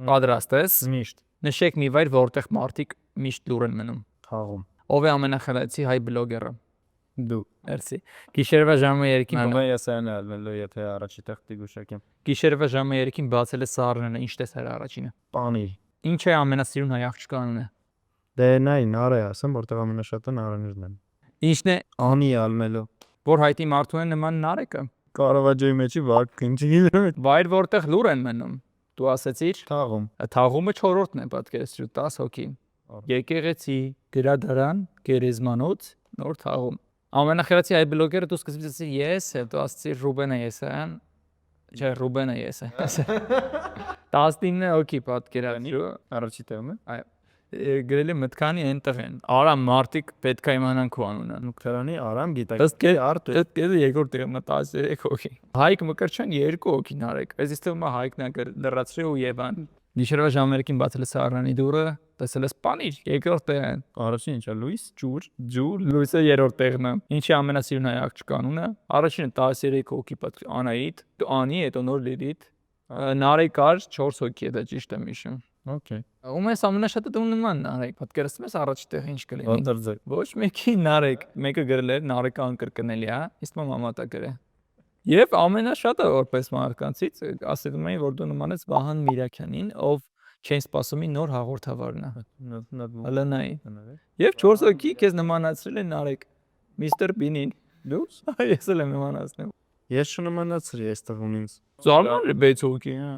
Պատրաստ ես։ Միշտ Նշեք մի վայր, որտեղ մարդիկ միշտ լուր են մնում։ խաղում։ Ով է ամենախելացի հայ բլոգերը։ Դու։ Մերսի։ Գիշերվա ժամը 3-ին Մանվա ես այն ալնելու, եթե առաջի տեղ գուշակեմ։ Գիշերվա ժամը 3-ին բացել է սառնը, ինչ տեսար առաջինը։ Պանիր։ Ինչ է ամենասիրուն հայ աղջկա անունը։ Դե նայ նարը ասեմ, որտեղ ամենաշատը նարներն են։ Ինչն է Անի ալնելու։ որ հայտի մարդու են նման նարեկը։ Կարավաջոյի մեջի վարկ ինչի գիտեմ։ Վայր որտեղ լուր են մնում։ Դու ասացիր Թաղում։ թաղումը 4-րդն է պատկերացրու 10 հոգի։ Եկեղեցի, գրադարան, գերեզմանոց, նոր թաղում։ Ամենախելացի հայ բլոգերը դու սկզբից ասացիր ես, հետո ասացիր Ռուբենը Եսայան։ Չէ, Ռուբենը Եսայան։ 19 հոգի պատկերացրու։ Առաջի տեղն է։ Այո։ Գրել է մտքանի այնտեղ են։ Արամ մարտիկ պետք է իմանան քո անունը։ Մուկտարանի Արամ գիտակ։ Ըստ արդ կեզը երկրորդ տեղն է 13 հոգի։ Հայկ Մկրտչյան 2 հոգի նարեք։ Այս թվում է Հայկն ակր լրացրի ու Եվան։ Գիշերվա ժամերին բացել է սառնանի դուռը, տեսել ես պանիր, երկրորդ տեղն։ Առաջին ինչա Լուիս, Ջուր, Լուիսը երրորդ տեղն է։ Ինչի ամենասիրուն հայ աղջկա անունը։ Առաջինը 13 հոգի պատկեր Անահիտ, Անի, հետո նոր Լիլիթ։ Նարեկ կար 4 հոգի է, դա ճիշտ եմ հիշում։ Okay։ Ում ես ամենաշատը դու նման նարեկ, պատկերացնում ես առաջի տեղ ինչ կլինի։ Անդրձակ։ Ոչ մեկի նարեկ, մեկը գրել էր նարեկը անկրկնելի է, իսկ մամատա գրե։ Եվ ամենաշատը որպես մարկանցից ասում էին, որ դու նման ես Վահան Միրաքյանին, ով չեն սպասումի նոր հաղորդավարն է։ Հլնայի։ Եվ 4 հոգի քեզ նմանացրել են նարեկ։ Միստր Բինին։ Դու ես էլ եմ նմանացնում։ Ես չնմանացրի այստեղ ունինց։ Զարմանալի 6 հոգի, հա։